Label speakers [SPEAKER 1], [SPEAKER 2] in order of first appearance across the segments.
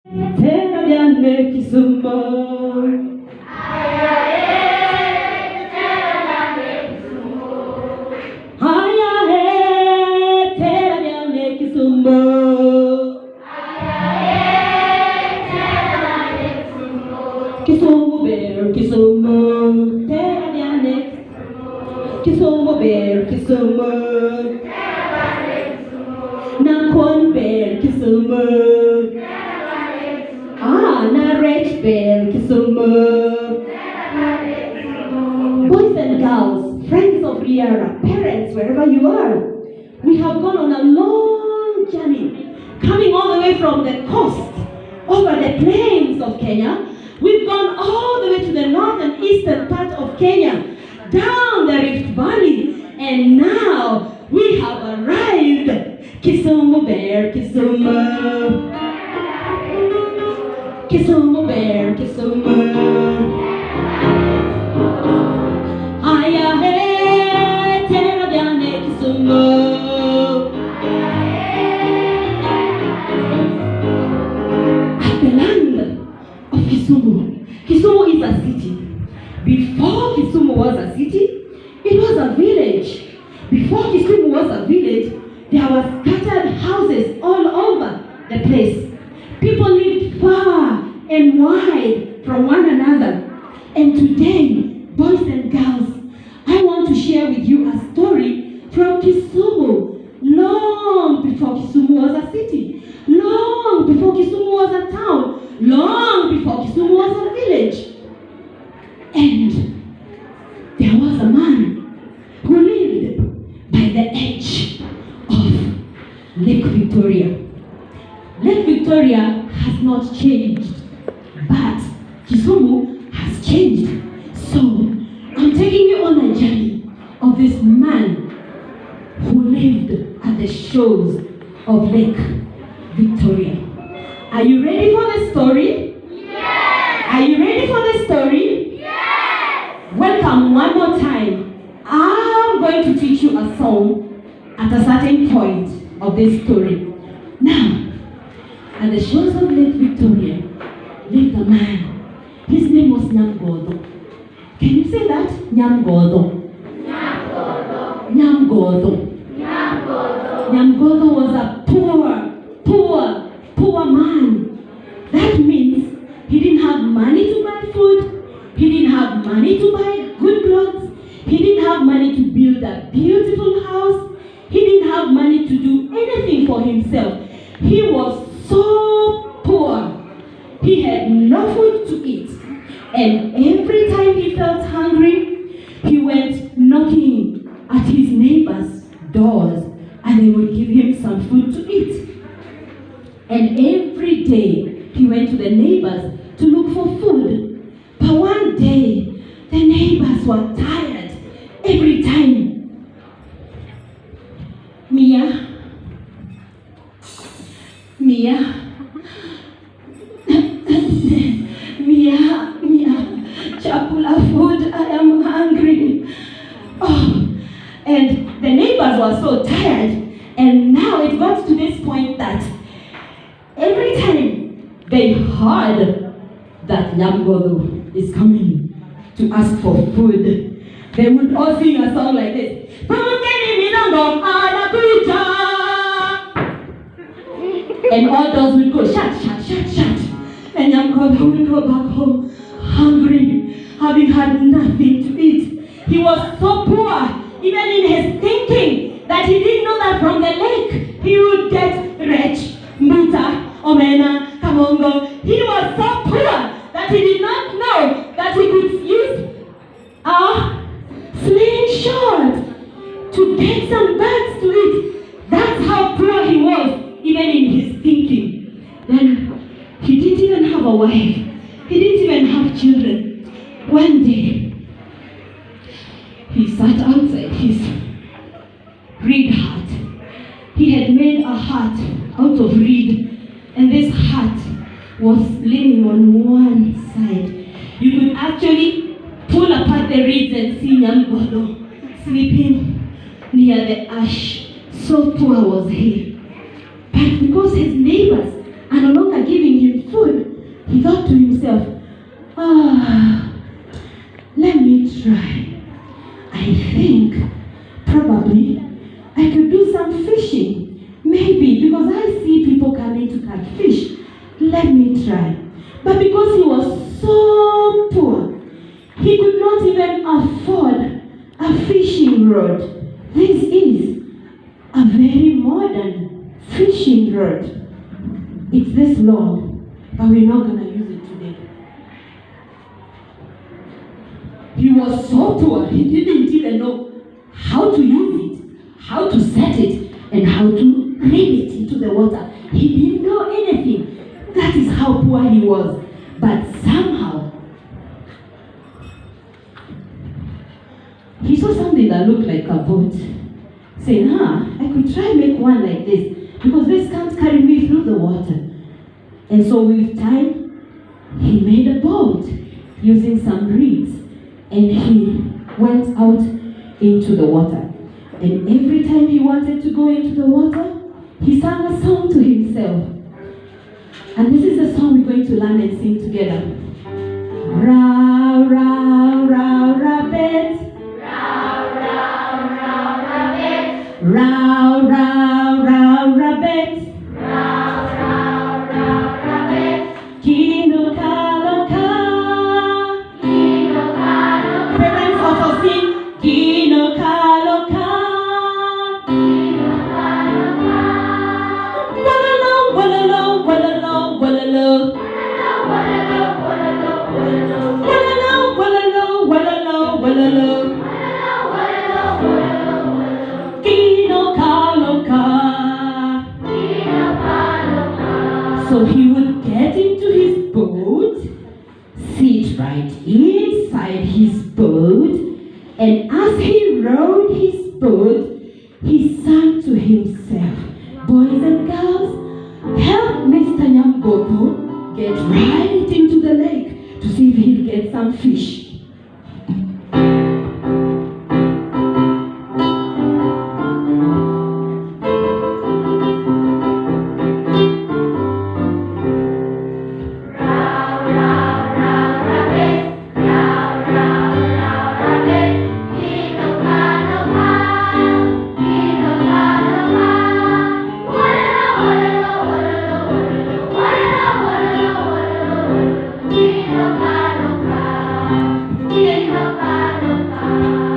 [SPEAKER 1] Tena vyane Kisumu. Haya he, tena vyane Kisumu. Kisumu bear, Kisumu. Tena vyane Kisumu bear, Kisumu. Nakon bear, Kisumu. Narech bear, Kisumu. Boys and girls, friends of Riara, parents, wherever you are, we have gone on a long journey, coming all the way from the coast, over the plains of Kenya. We've gone all the way to the north and eastern part of Kenya, down the Rift Valley, and now we have arrived. Kisumu bear, Kisumu. Kisumu bear, Kisumu. Aya he, tena vyane Kisumu. At the land of Kisumu. Kisumu is a city. Before Kisumu was a city, it was a village. Before Kisumu was a village, there were scattered houses all over the place. People lived far and wide from one another. And today, boys and girls, I want to share with you a story from Kisumu. Long before Kisumu was a city. Long before Kisumu was a town. Long before Kisumu was a village. And there was a man who lived by the edge of Lake Victoria. Lake Victoria has not changed, but Kisumu has changed. So, I'm taking you on a journey of this man who lived at the shores of Lake Victoria. Are you ready for the story? Yes! Are you ready for the story? Yes! Welcome one more time. I'm going to teach you a song at a certain point of this story. Now, at the shores of Lake Victoria lived a man. His name was Nyamgodo. Can you say that? Nyamgodo. Nyamgodo. Nyamgodo. Nyamgodo. Nyamgodo was a poor man. That means he didn't have money to buy food. He didn't have money to buy good clothes. He didn't have money to build a beautiful house. He didn't have money to do anything for himself. He was so poor. He had no food to eat. And every time he felt hungry, he went knocking at his neighbors' doors and they would give him some food to eat. And every day he went to the neighbors to look for food. But one day, the neighbors were tired every time. Mia, chakula food, I am hungry. Oh, and the neighbors were so tired, and now it got to this point that every time they heard that Nyamgodo is coming to ask for food, they would all sing a song like this. And all those would go, shut. And Nyamgodo would go back home, hungry, having had nothing to eat. He was so poor, even in his thinking, that he didn't know that from the lake, he would get rich, mbuta, omena, kamongo. He was so poor that he did not know that he could use a slingshot to get some birds to eat. That's how poor he was, even in his thinking. Then he didn't even have a wife. He didn't even have children. One day, he sat outside his reed hut. He had made a hut out of reed, and this hut was leaning on one side. You could actually pull apart the reeds and see Nyamgodo sleeping near the ash. So poor was he. But because his neighbors are no longer giving him food, Let me try. I think probably I could do some fishing. Maybe because I see people coming to catch fish. Let me try. But because he was so poor, he could not even afford a fishing rod. This is a very modern fishing rod. It's this long, but we're not going to use it today. He was so poor, he didn't even know how to use it, how to set it, and how to reel it into the water. He didn't know anything. That is how poor he was. But somehow, he saw something that looked like a boat, saying, I could try make one like this, because this can't carry me through the water. And so with time, he made a boat using some reeds, and he went out into the water. And every time he wanted to go into the water, he sang a song to himself. And this is the song we're going to learn and sing together. Row, row, row, rabbit. Row, row, row, rabbit. Row, row, row, rabbit. Row, row, row, rabbit. Kino kaloka. Kino kaloka. Parents also sing Kino kaloka. Kino kaloka. Walalo, walalo, walalo, walalo. Walalo, walalo, walalo. Kino kaloka. So he would get into his boat, sit right inside his boat, and as he rowed his boat, he sang to himself, boys and girls, help Mr. Nyamgoto get right into the lake to see if he'll get some fish.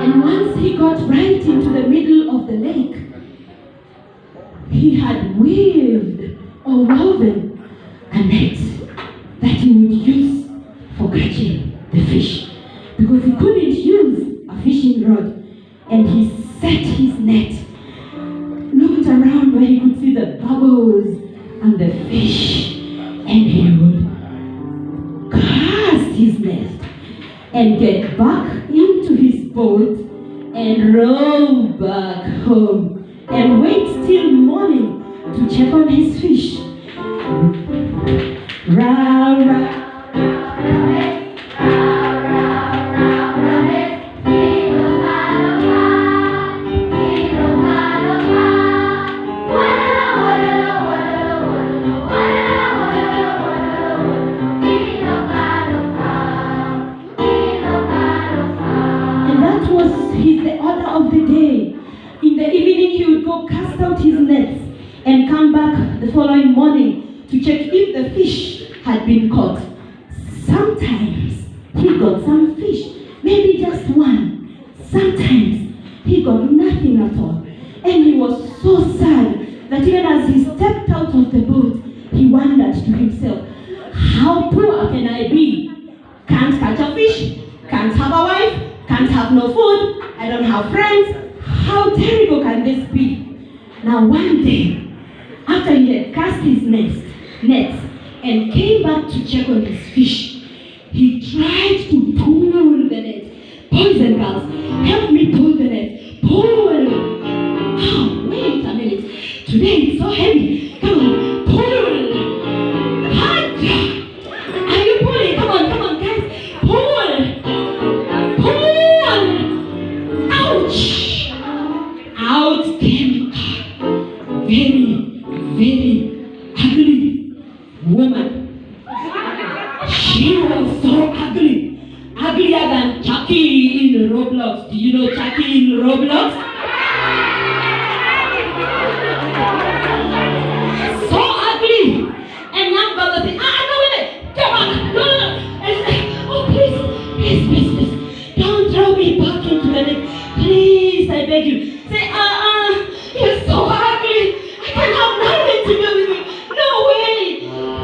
[SPEAKER 1] And once he got right into the middle of the lake, he had weaved or woven a net that he would use for catching the fish, because he couldn't use a fishing rod. And he set his net, looked around where he could see the bubbles and the fish, and he would cast his net and get back into his boat and row back home and wait till morning to check on his fish. Row, row. The order of the day. In the evening, he would go cast out his nets and come back the following morning to check if the fish had been caught. Sometimes he got some fish, maybe just one. Sometimes he got nothing at all. And he was so sad that even as he stepped out of the boat, he wondered to himself, how poor can I be? Can't catch a fish, can't have a wife, can't have no food, I don't have friends. How terrible can this be? Now one day, after he had cast his nets and came back to check on his fish, he tried to pull the net. Boys and girls, help me pull the net. Pull! Oh, wait a minute. Today it's so heavy. Come on, pull! Are you pulling? Come on, guys. Pull! Ouch! Out came a very, very ugly woman. She was so ugly. uglier than Chucky in Roblox. Do you know Chucky in Roblox? So ugly. And young brother said, no, wait, come on, no. I said, oh, please, don't throw me back into the lake. Please, I beg you. Say, you're so ugly. I can have nothing to do with you. No way.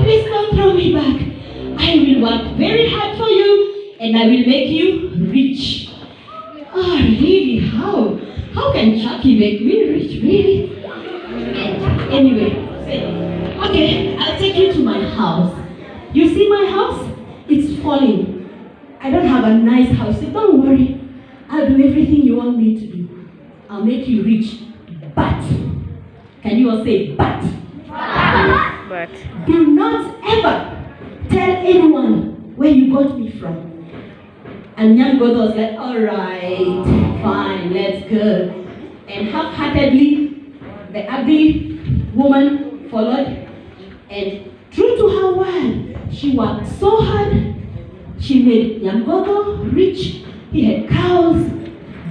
[SPEAKER 1] Please don't throw me back. I will work very hard for you, and I will make you rich. Oh, really? How can Chucky make me rich? Really? Anyway, okay, I'll take you to my house. You see my house? It's falling. I don't have a nice house, so don't worry. I'll do everything you want me to do. I'll make you rich. But, can you all say but?
[SPEAKER 2] But.
[SPEAKER 1] Do not ever tell anyone where you got me from. And young God was like, all right, fine, let's go. And half-heartedly, the ugly woman followed. And true to her word, she worked so hard. She made Nyamgogo rich. He had cows,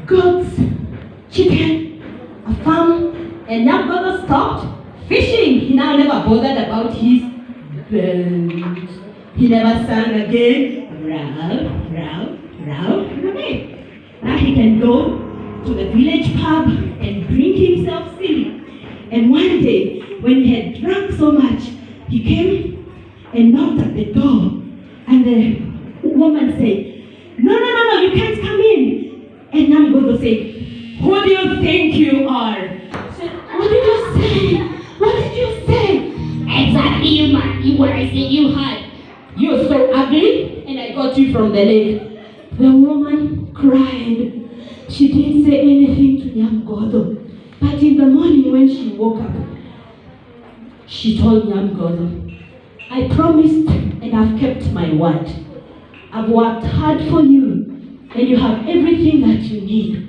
[SPEAKER 1] goats, chicken, a farm. And Nyamgogo stopped fishing. He now never bothered about his birds. He never sang again. Okay. Now he can go to the village pub and drink himself silly. And one day, when he had drunk so much, he came and knocked at the door. And the woman said, no, you can't come in. And Nyamgogo said, who do you think you are? I said, what did you say? Exactly, you man. What I said you had. You're so ugly, and I got you from the lake. The woman cried. She didn't say anything to Nyamgogo. But in the morning when she woke up, she told Nyamgogo, I promised and I've kept my word. I've worked hard for you, and you have everything that you need.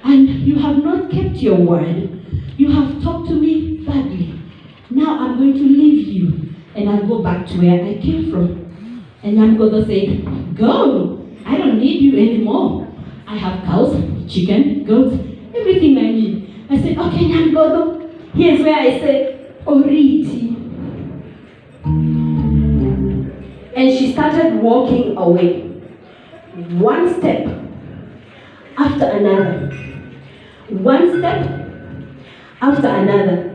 [SPEAKER 1] And you have not kept your word. You have talked to me badly. Now I'm going to leave you, and I'll go back to where I came from. And Nyamgogo said, go. I don't need you anymore. I have cows, chicken, goats, everything I need. I said, okay, Nyamgogo, here's where I say, Oriti. And she started walking away. One step after another. One step after another.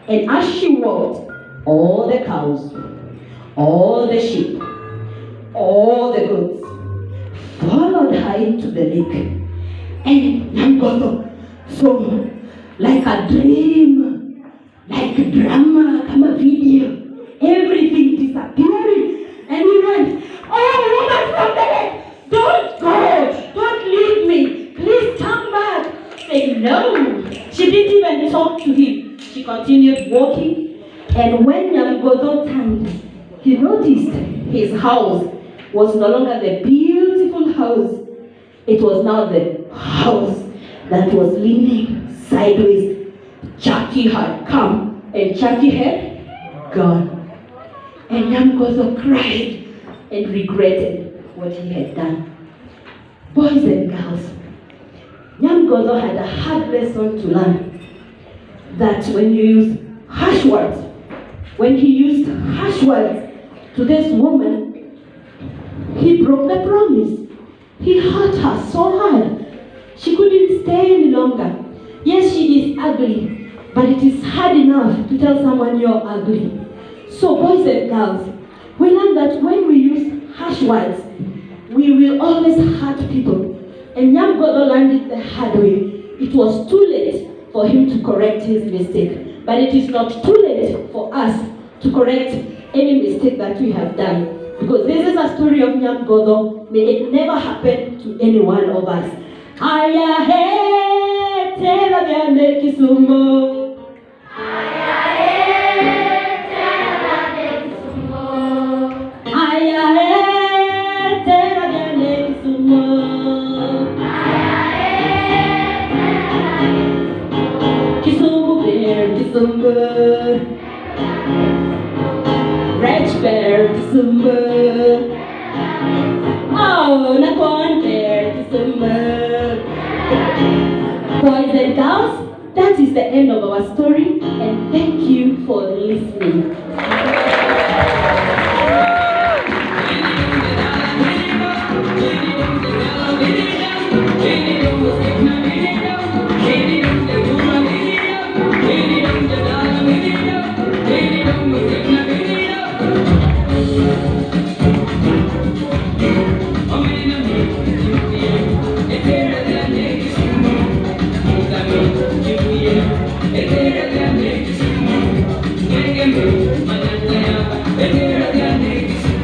[SPEAKER 1] And as she walked, all the cows, all the sheep, all the goats followed her into the lake. And Nyamgogo saw like a dream, like a drama, come a video, everything disappearing. And he ran, oh, woman from the lake, don't go, don't leave me, please come back. Say no. She didn't even talk to him. She continued walking. And when Nyamgogo turned, he noticed his house was no longer the beautiful house. It was now the house that was leaning sideways. Chucky had come and Chucky had gone. And Nyamgogo cried and regretted what he had done. Boys and girls, Nyamgogo had a hard lesson to learn. That when you use harsh words, when he used harsh words to this woman, he broke the promise. He hurt her so hard. She couldn't stay any longer. Yes, she is ugly, but it is hard enough to tell someone you're ugly. So boys and girls, we learn that when we use harsh words, we will always hurt people. And Nyamgogo learned it the hard way. It was too late for him to correct his mistake. But it is not too late for us to correct any mistake that we have done. Because this is a story of Nyamgogo. May it never happen to any one of us. Aya he tera byane Kisumu. Aya he tera byane Kisumu. Aya he tera byane Kisumu. Aya he Kisumu bear Kisumu. Red bear Kisumu. Oh, Nakon there, Kisumu. Boys and girls, that is the end of our story, and thank you for listening.